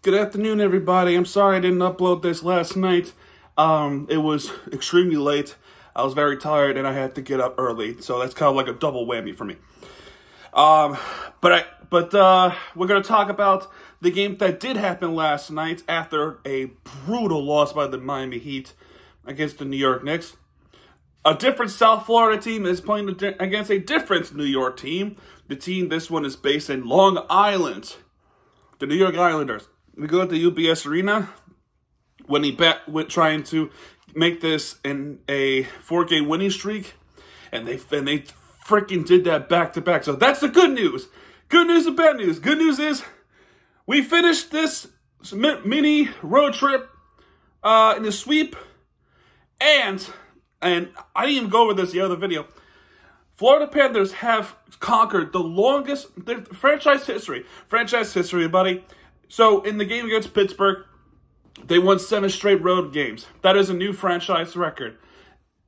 Good afternoon, everybody. I'm sorry I didn't upload this last night. It was extremely late. I was very tired and I had to get up early, so that's kind of like a double whammy for me. But we're gonna talk about the game that did happen last night after a brutal loss by the Miami Heat against the New York Knicks. A different South Florida team is playing against a different New York team. The team, this one is based in Long Island. The New York Islanders. We go to the UBS Arena when he trying to make this in a 4-game winning streak, and they freaking did that back-to-back. So that's the good news. Good news and bad news. Good news is we finished this mini road trip in the sweep, and I didn't even go over this in the other video. Florida Panthers have conquered the longest franchise history. Franchise history, buddy. So, in the game against Pittsburgh, they won 7 straight road games. That is a new franchise record.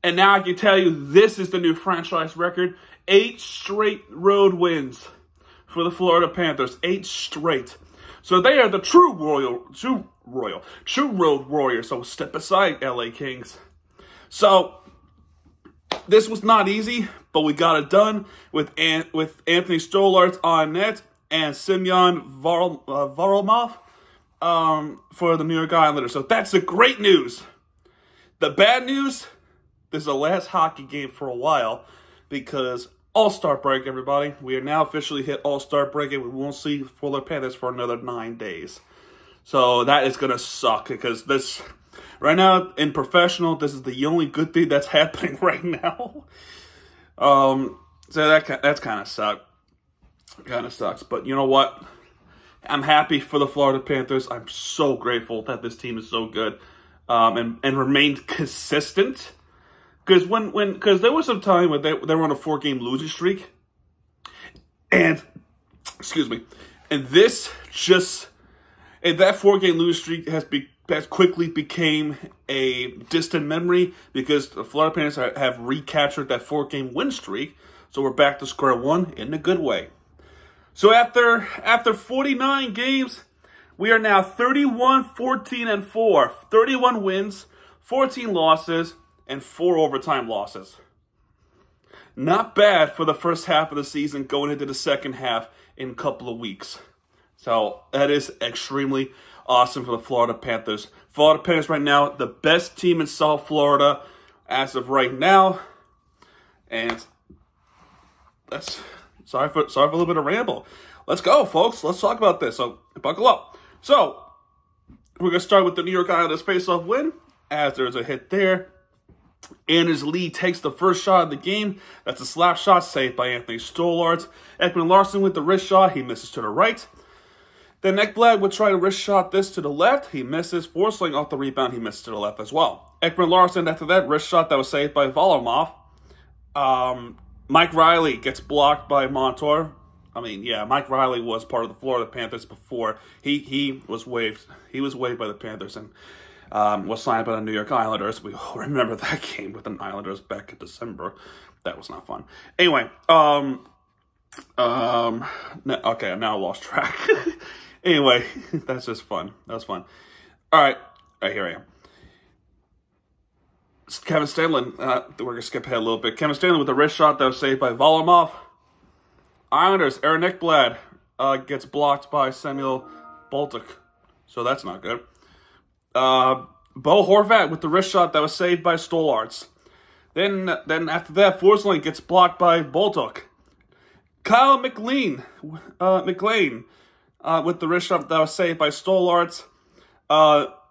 And now I can tell you, this is the new franchise record. 8 straight road wins for the Florida Panthers. 8 straight. So, they are the true road warriors. So, step aside, LA Kings. So, this was not easy, but we got it done with Anthony Stolarz on net and Semyon Varlamov for the New York Islanders. So that's the great news. The bad news, this is the last hockey game for a while because All-Star break, everybody. We are now officially hit All-Star break, and we won't see Florida Panthers for another 9 days. So that is going to suck because this... Right now, in professional, this is the only good thing that's happening right now. So that's kind of sucks. Kind of sucks. But you know what? I'm happy for the Florida Panthers. I'm so grateful that this team is so good and remained consistent. Because because there was some time when they were on a 4-game losing streak. And, excuse me. And this just... And that 4-game losing streak has quickly became a distant memory because the Florida Panthers have recaptured that 4-game win streak. So we're back to square one in a good way. So after 49 games, we are now 31-14-4. 31 wins, 14 losses, and 4 overtime losses. Not bad for the first half of the season going into the second half in a couple of weeks. So that is extremely awesome for the Florida Panthers. Florida Panthers right now, the best team in South Florida as of right now. And that's sorry for a little bit of ramble. Let's go, folks. Let's talk about this. So buckle up. So we're gonna start with the New York Islanders face-off win, as there's a hit there. Anders Lee takes the first shot of the game. That's a slap shot saved by Anthony Stolarz. Ekman Larsson with the wrist shot. He misses to the right. Then Ekblad would try to wrist shot this to the left. He misses. Forsling off the rebound. He misses to the left as well. Ekman Larsson, after that wrist shot that was saved by Varlamov. Mike Riley gets blocked by Montour. I mean, yeah, Mike Riley was part of the Florida Panthers before. He was waived. He was waived by the Panthers and was signed by the New York Islanders. We all remember that game with the Islanders back in December. That was not fun. Anyway, okay, I now lost track. Anyway, that's just fun. That was fun. All right, here I am. Kevin Stanley, we're going to skip ahead a little bit. Kevin Stanley with a wrist shot that was saved by Varlamov. Islanders, Aaron Ekblad gets blocked by Samuel Bolduc. So that's not good. Bo Horvat with the wrist shot that was saved by Stolarz. Then after that, Forsling gets blocked by Bolduc. Kyle McLean with the wrist shot that was saved by Stolarz.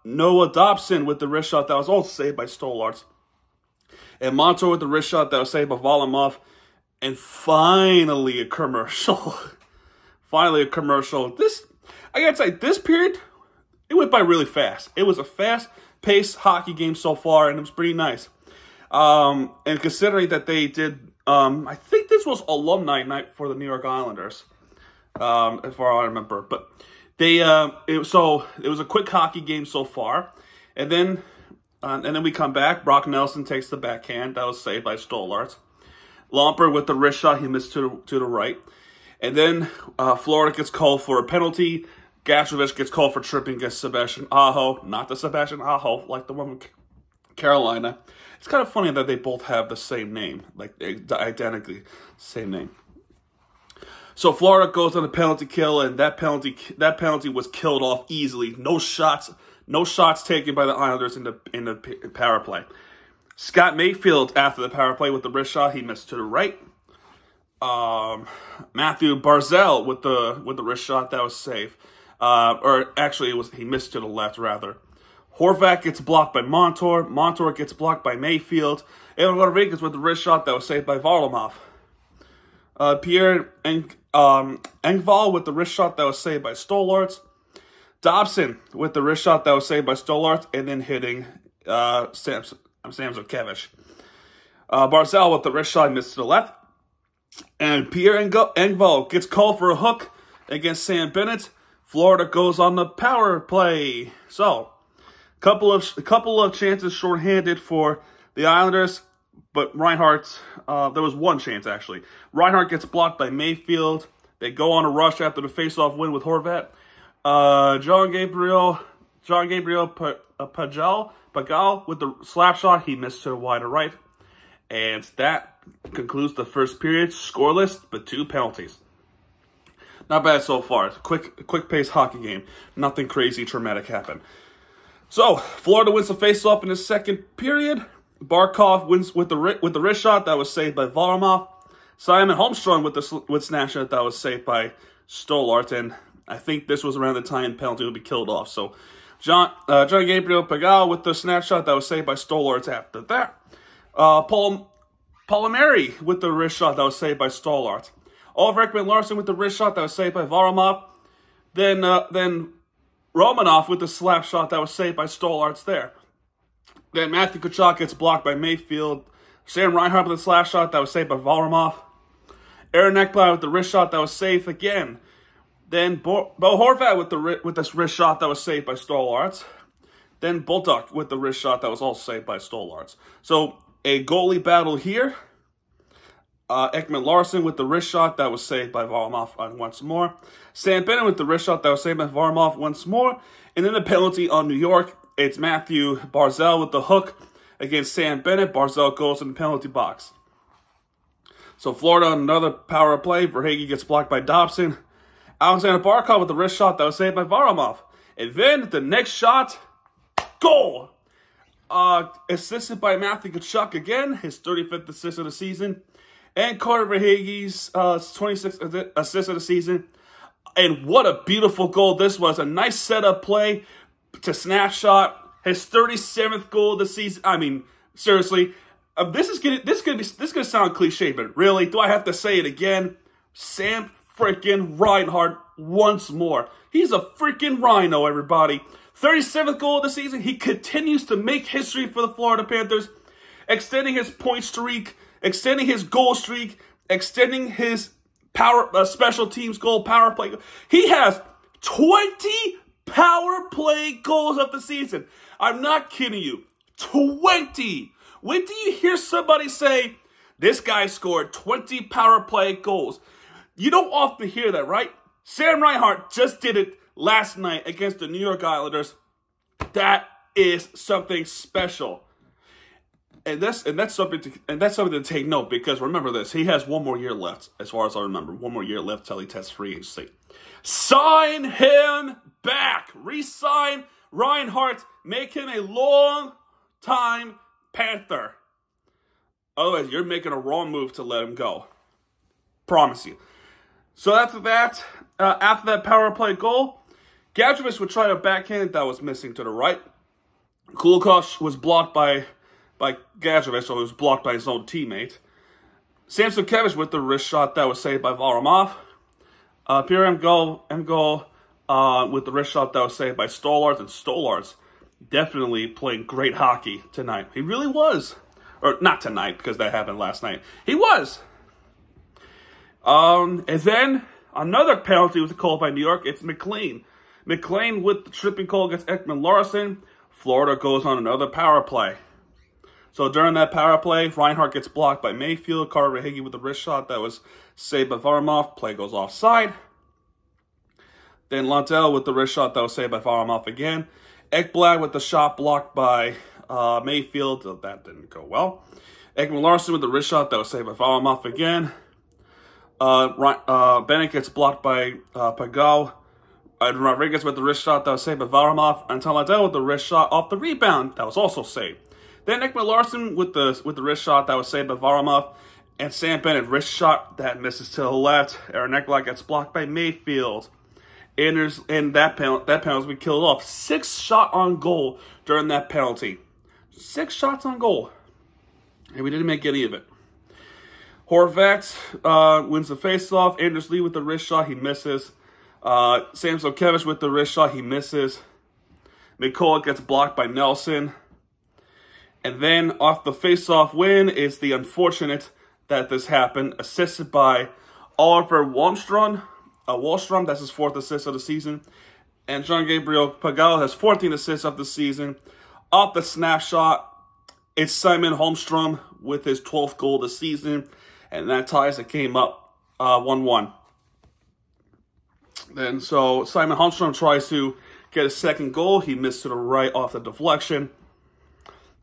Noah Dobson with the wrist shot that was also saved by Stolarz. And Montour with the wrist shot that was saved by Varlamov. And finally a commercial. Finally a commercial. I gotta say, this period, it went by really fast. It was a fast-paced hockey game so far, and it was pretty nice. And considering that they did, I think this was alumni night for the New York Islanders. As far as I remember, but it was a quick hockey game so far, and then we come back. Brock Nelson takes the backhand that was saved by Stolarz. Lomper with the wrist shot, he missed to the right, and then Florida gets called for a penalty Gashevich gets called for tripping against Sebastian Aho. Not the Sebastian Aho, like the one from Carolina. It's kind of funny that they both have the same name, like identically same name. So Florida goes on the penalty kill, and that penalty was killed off easily. No shots taken by the Islanders in the power play. Scott Mayfield, after the power play with the wrist shot, he missed to the right. Matthew Barzal with the wrist shot, that was safe. Or actually, he missed to the left, rather. Horvat gets blocked by Montour. Montour gets blocked by Mayfield. And Rodriguez with the wrist shot that was saved by Varlamov. Pierre Engvall with the wrist shot that was saved by Stolarz. Dobson with the wrist shot that was saved by Stolarz, and then hitting Samsonkiewicz. Barzal with the wrist shot missed to the left. And Pierre Engvall gets called for a hook against Sam Bennett. Florida goes on the power play. So, couple of chances shorthanded for the Islanders, but Reinhart, there was one chance actually. Reinhart gets blocked by Mayfield. They go on a rush after the faceoff win with Horvat. John Gabriel Pagal with the slap shot. He missed to the wide right. And that concludes the first period. Scoreless, but 2 penalties. Not bad so far. Quick pace hockey game. Nothing crazy traumatic happened. So, Florida wins the faceoff in the second period. Barkov wins with the wrist shot that was saved by Varlamov. Simon Holmstrom with snapshot that was saved by Stolarz, and I think this was around the time penalty would be killed off. So, John Gabriel Pagal with the snapshot that was saved by Stolarz after that. Palmieri with the wrist shot that was saved by Stolarz. Oliver Ekman-Larsson with the wrist shot that was saved by Varlamov. Then Romanov with the slap shot that was saved by Stolarz there. Then Matthew Tkachuk gets blocked by Mayfield. Sam Reinhart with the slap shot that was saved by Varlamov. Aaron Ekblad with the wrist shot that was saved again. Then Bo Horvat with this wrist shot that was saved by Stolarz. Then Bolduc with the wrist shot that was also saved by Stolarz. So, a goalie battle here. Ekman-Larsson with the wrist shot that was saved by Varlamov once more. Sam Bennett with the wrist shot that was saved by Varlamov once more. And then the penalty on New York. It's Matthew Barzal with the hook against Sam Bennett. Barzal goes in the penalty box. So Florida on another power play. Verhaeghe gets blocked by Dobson. Alexander Barkov with the wrist shot that was saved by Varlamov. And then the next shot, goal! Assisted by Matthew Tkachuk again, his 35th assist of the season. And Carter Verhaeghe's 26th assist of the season. And what a beautiful goal this was. A nice setup play to snapshot. His 37th goal of the season. I mean, seriously, this is gonna sound cliche, but really, do I have to say it again? Sam freaking Reinhart once more. He's a freaking Rhino, everybody. 37th goal of the season. He continues to make history for the Florida Panthers, extending his point streak, extending his goal streak, extending his special teams goal, power play. He has 20 power play goals of the season. I'm not kidding you. 20. When do you hear somebody say, this guy scored 20 power play goals? You don't often hear that, right? Sam Reinhart just did it last night against the New York Islanders. That is something special. And that's something to take note, because remember this, he has 1 more year left, as far as I remember. 1 more year left till he tests free agency. Sign him back. Re-sign Reinhart. Make him a long-time Panther. Otherwise, you're making a wrong move to let him go. Promise you. So after that power play goal, Gadjevich would try to backhand that was missing to the right. Kulikov was blocked by Gadjevich, so he was blocked by his own teammate. Samsonkiewicz with the wrist shot that was saved by Varlamov. Pierre Engvall with the wrist shot that was saved by Stolarz, and Stolarz definitely playing great hockey tonight. He really was. Or not tonight, because that happened last night. He was. And then another penalty was called by New York. It's McLean. McLean with the tripping call against Ekman-Larsson. Florida goes on another power play. So during that power play, Reinhart gets blocked by Mayfield. Carter Verhaeghe with the wrist shot that was saved by Varlamov. Play goes offside. Then Lundell with the wrist shot that was saved by Varlamov again. Ekblad with the shot blocked by Mayfield. That didn't go well. Ekman Larson with the wrist shot that was saved by Varlamov again. Bennett gets blocked by Pagal. Rodriguez with the wrist shot that was saved by Varlamov. And Lundell with the wrist shot off the rebound that was also saved. Then Ekman Larson with the wrist shot that was saved by Varlamov. And Sam Bennett wrist shot that misses to the left. Aaron Ekblad gets blocked by Mayfield. And that penalty we killed off. 6 shots on goal during that penalty. 6 shots on goal. And we didn't make any of it. Horvat wins the faceoff. Anders Lee with the wrist shot. He misses. Sam Sokevich with the wrist shot. He misses. Mikola gets blocked by Nelson. And then off the faceoff win is the unfortunate that this happened. Assisted by Oliver Wallstrom. That's his 4th assist of the season. And Jean-Gabriel Pagal has 14 assists of the season. Off the snapshot, it's Simon Holmstrom with his 12th goal of the season. And that ties the game up 1-1. Then so Simon Holmstrom tries to get a second goal. He missed to the right off the deflection.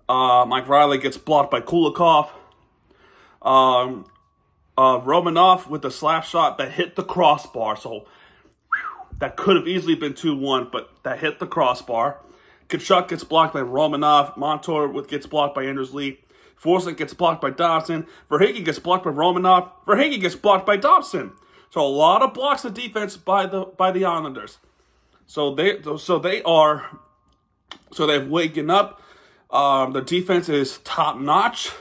Mike Riley gets blocked by Kulikov. Romanov with the slap shot that hit the crossbar. So that could have easily been 2-1, but that hit the crossbar. Kachuk gets blocked by Romanov. Montour gets blocked by Anders Lee. Forsling gets blocked by Dobson. Verhaeghe gets blocked by Romanov. Verhaeghe gets blocked by Dobson. So a lot of blocks of defense by the Islanders. So they've waken up. The defense is top notch.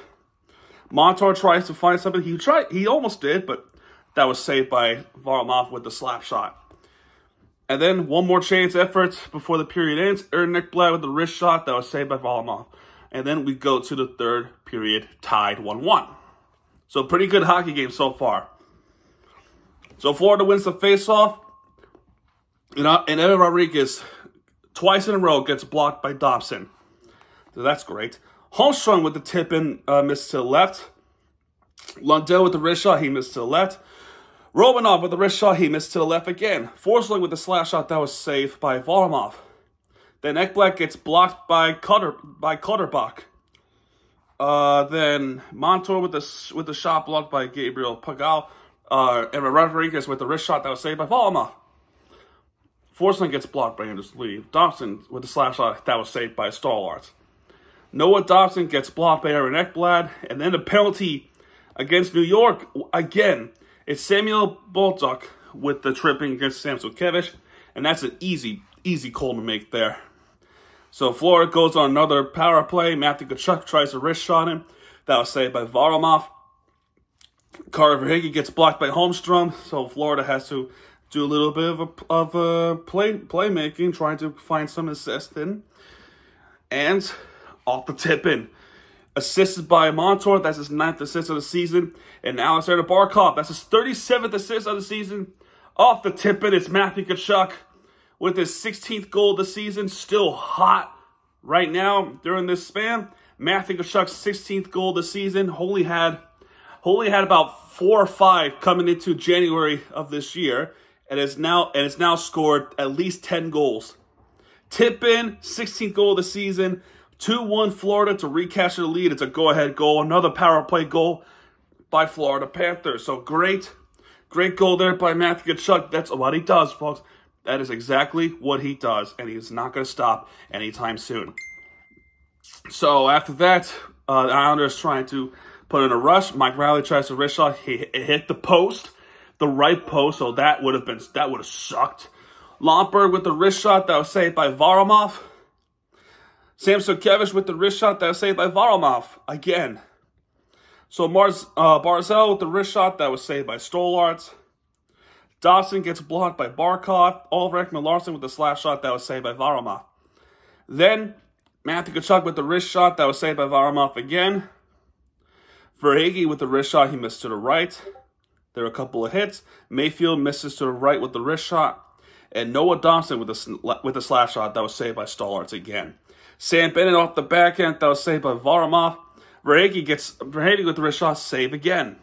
Montour tries to find something. He almost did, but that was saved by Varlamov with the slap shot. And then one more chance effort before the period ends. Aaron Ekblad with the wrist shot that was saved by Varlamov. And then we go to the third period, tied 1-1. So pretty good hockey game so far. So Florida wins the faceoff. And Evan Rodriguez, twice in a row, gets blocked by Dobson. So that's great. Holmstrom with the tip-in missed to the left. Lundell with the wrist shot, he missed to the left. Romanov with the wrist shot, he missed to the left again. Forsling with the slash shot that was saved by Varlamov. Then Ekblad gets blocked by Clutterbuck. Then Montour with the shot blocked by Gabriel Pagal. And Rodriguez with the wrist shot that was saved by Varlamov. Forsling gets blocked by Anders Lee. Dobson with the slash shot that was saved by Stallard. Noah Dobson gets blocked by Aaron Ekblad. And then the penalty against New York, again, it's Samuel Bolduc with the tripping against Sam Sokevich. And that's an easy call to make there. So Florida goes on another power play. Matthew Tkachuk tries to wrist shot him. That was saved by Varlamov. Carter Verhaeghe gets blocked by Holmstrom. So Florida has to do a little bit of playmaking, trying to find some assist in. And off the tip-in. Assisted by Montour, that's his 9th assist of the season. And Alexander Barkov, that's his 37th assist of the season. Off the tip-in, it's Matthew Tkachuk with his 16th goal of the season. Still hot right now during this span. Matthew Tkachuk's 16th goal of the season. Only had about 4 or 5 coming into January of this year. And has now scored at least 10 goals. Tip-in, 16th goal of the season. 2-1 Florida to recapture the lead. It's a go-ahead goal. Another power play goal by Florida Panthers. So great goal there by Matthew Tkachuk. That's what he does, folks. That is exactly what he does. And he's not going to stop anytime soon. So after that, the Islanders trying to put in a rush. Mike Riley tries to wrist shot. He hit the post, the right post. So that would have sucked. Lomberg with the wrist shot that was saved by Varlamov. Sam Sokevich with the wrist shot that was saved by Varlamov again. So Barzal with the wrist shot that was saved by Stollarts. Dobson gets blocked by Barkov. Oliver Ekman-Larsson with the slap shot that was saved by Varlamov. Then Matthew Tkachuk with the wrist shot that was saved by Varlamov again. Verhaeghe with the wrist shot, he missed to the right. There were a couple of hits. Mayfield misses to the right with the wrist shot. And Noah Dobson with the slap shot that was saved by Stollarts again. Sam Bennett off the backhand that was saved by Varlamov. Verhaeghe with the wrist shot, save again.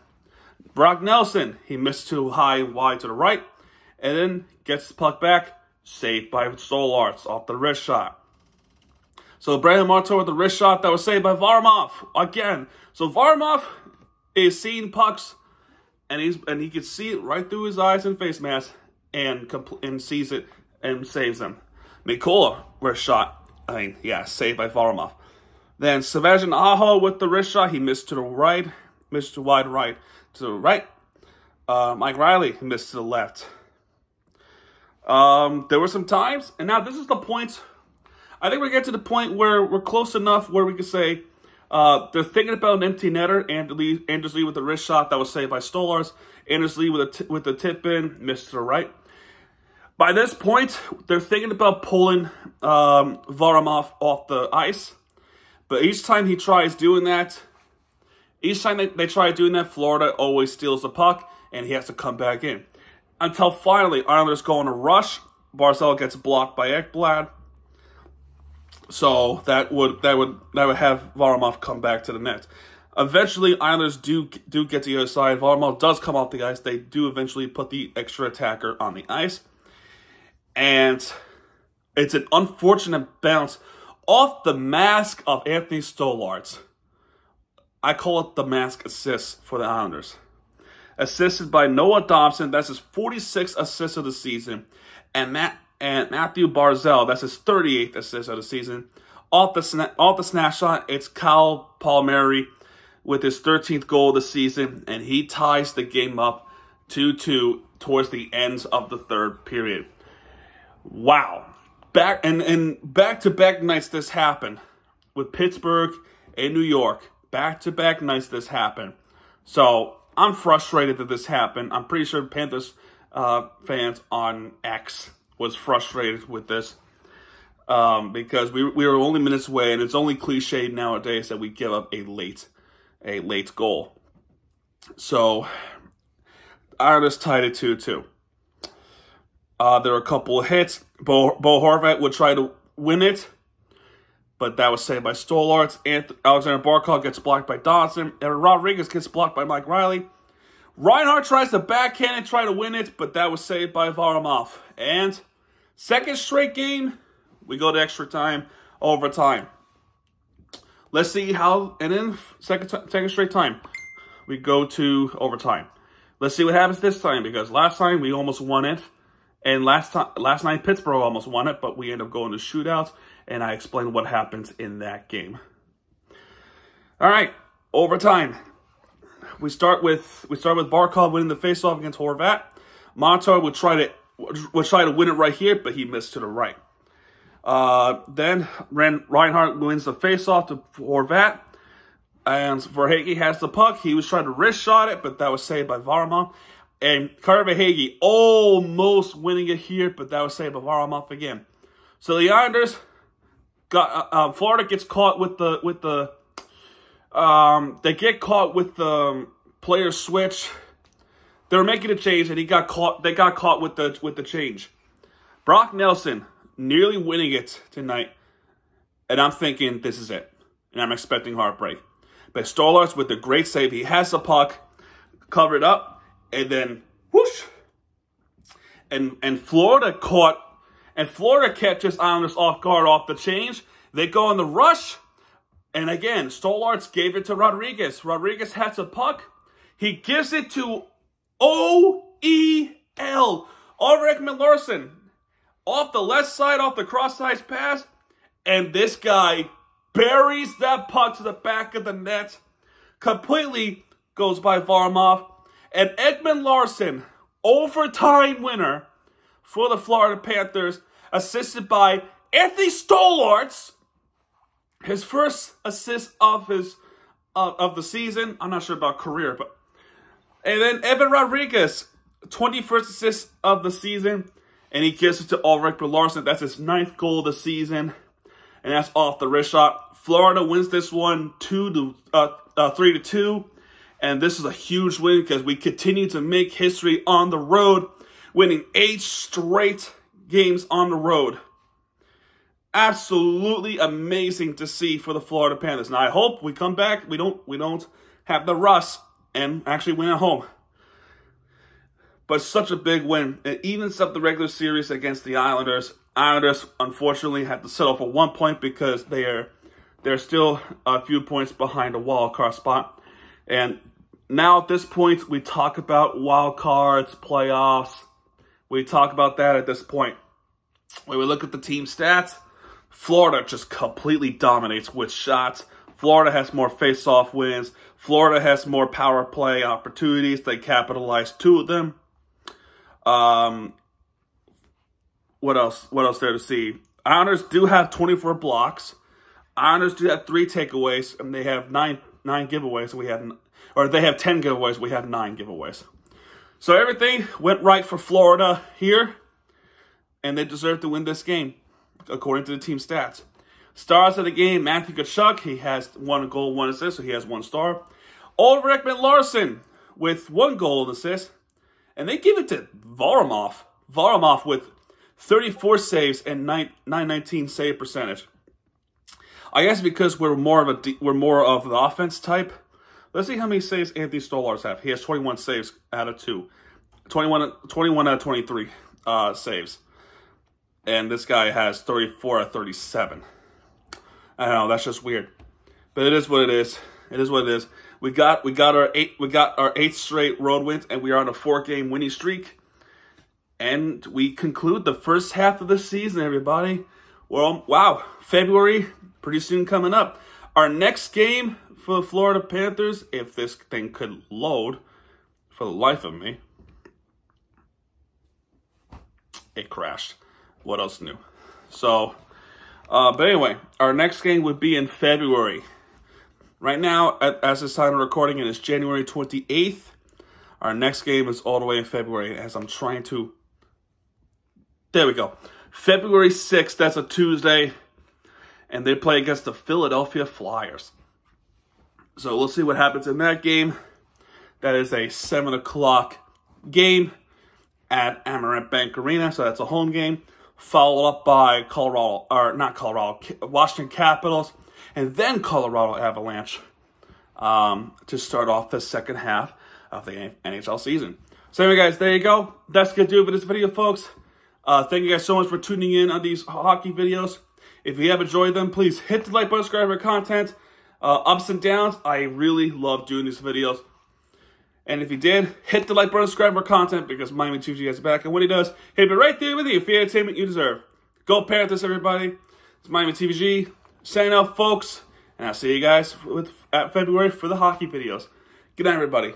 Brock Nelson, he missed too high and wide to the right. and then gets the puck back, saved by Stolarz off the wrist shot. So Brandon Montour with the wrist shot that was saved by Varlamov again. So Varlamov is seeing pucks, and he can see it right through his eyes and face mask, and sees it and saves them. Mikola wrist shot, saved by Varlamov. Then Sebastian Aho with the wrist shot, he missed to the right, missed to wide right to the right. Mike Riley missed to the left. There were some times, and now this is the point. I think we get to the point where we're close enough where we can say they're thinking about an empty netter. Anders Lee with the wrist shot that was saved by Stolarz. Anders Lee with the tip in, missed to the right. By this point, they're thinking about pulling Varlamov off the ice. But each time he tries doing that, each time they try doing that, Florida always steals the puck, and he has to come back in. Until finally, Islanders go on a rush. Barzal gets blocked by Ekblad. So that would have Varlamov come back to the net. Eventually, Islanders do get to the other side. Varlamov does come off the ice. They do eventually put the extra attacker on the ice. And it's an unfortunate bounce off the mask of Anthony Stolarz. I call it the mask assist for the Islanders. Assisted by Noah Dobson, that's his 46th assist of the season. And Matthew Barzal, that's his 38th assist of the season. Off the snapshot, it's Kyle Palmieri with his 13th goal of the season. And he ties the game up 2-2 towards the end of the third period. Wow. Back-to-back nights this happened. With Pittsburgh and New York. Back-to-back nights this happened. So I'm frustrated that this happened. I'm pretty sure Panthers fans on X was frustrated with this. Because we were only minutes away, and it's only cliche nowadays that we give up a late goal. So Islanders tied it 2-2. There were a couple of hits. Bo Horvat would try to win it, but that was saved by Stolarz. Alexander Barkov gets blocked by Dodson. And Rodriguez gets blocked by Mike Riley. Reinhart tries to backhand and try to win it, but that was saved by Varlamov. And second straight game, we go to extra time, overtime. Let's see how, and then second straight time, we go to overtime. Let's see what happens this time, because last time we almost won it. And last night, Pittsburgh almost won it, but we ended up going to shootouts, and I explained what happens in that game. All right, overtime. We start with Barkov winning the faceoff against Horvat. Montour would try to win it right here, but he missed to the right. Then Reinhart wins the faceoff to Horvat, and Verhaeghe has the puck. He was trying to wrist shot it, but that was saved by Varlamov. And Carter Verhaeghe almost winning it here, but that was saved by Varlamov again. So the Islanders got Florida gets caught with the they get caught with the player switch. They were making a change, and they got caught with the change. Brock Nelson nearly winning it tonight, and I'm thinking this is it, and I'm expecting heartbreak. But Stolarz with the great save, he has the puck covered up. And then, whoosh, and Florida catches Islanders off guard off the change. They go on the rush, and again, Stolarz gave it to Rodriguez. Rodriguez has a puck. He gives it to OEL, Ulrik Larsson, off the left side, off the cross-size pass, and this guy buries that puck to the back of the net, completely goes by Varlamov. And Ekman Larsson, overtime winner for the Florida Panthers, assisted by Anthony Stolarz, his first assist of the season. I'm not sure about career, but and then Evan Rodriguez, 21st assist of the season, and he gives it to Ulrik Larsson. That's his 9th goal of the season, and that's off the wrist shot. Florida wins this one 3-2. And this is a huge win because we continue to make history on the road, winning 8 straight games on the road. Absolutely amazing to see for the Florida Panthers. Now I hope we come back. We don't have the rust and actually win at home. but such a big win. It evens up the regular series against the Islanders. Islanders, unfortunately, have to settle for 1 point because they're still a few points behind a wild card spot. And now at this point, we talk about wild cards, playoffs. We talk about that at this point. When we look at the team stats, Florida just completely dominates with shots. Florida has more face-off wins. Florida has more power play opportunities. They capitalize 2 of them. What else? What else there to see? Islanders do have 24 blocks. Islanders do have 3 takeaways, and they have nine giveaways. They have 10 giveaways. We have 9 giveaways. So everything went right for Florida here, and they deserve to win this game, according to the team stats. Stars of the game, Matthew Tkachuk. He has 1 goal, 1 assist, so he has 1 star. Ulrich Larson with 1 goal and assist. And they give it to Varlamov. Varlamov with 34 saves and 919 save percentage. I guess because we're more of the offense type. Let's see how many saves Anthony Stolarz have. He has 21 saves out of 2. 21 out of 23 saves. And this guy has 34 out of 37. I don't know, that's just weird. But it is what it is. It is what it is. We got our 8th straight road wins, and we are on a 4-game winning streak. And we conclude the first half of the season, everybody. Well, wow, February pretty soon coming up. Our next game for the Florida Panthers, if this thing could load, for the life of me, it crashed. What else new? So, but anyway, our next game would be in February. Right now, as this time of recording, it is January 28th. Our next game is all the way in February, as I'm trying to... There we go. February 6th, that's a Tuesday, and they play against the Philadelphia Flyers. So we'll see what happens in that game. That is a 7 o'clock game at Amerant Bank Arena, so that's a home game. Followed up by Washington Capitals, and then Colorado Avalanche to start off the second half of the NHL season. So anyway, guys, there you go. That's going to do it for this video, folks. Thank you guys so much for tuning in on these hockey videos. If you have enjoyed them, please hit the like button, subscribe for content. Ups and downs, I really love doing these videos. And if you did, hit the like button, subscribe for content, because Miami TVG has back. And when he does, he'll be right there with you for the entertainment you deserve. Go Panthers, everybody. It's Miami TVG. Signing out, folks. And I'll see you guys at February for the hockey videos. Good night, everybody.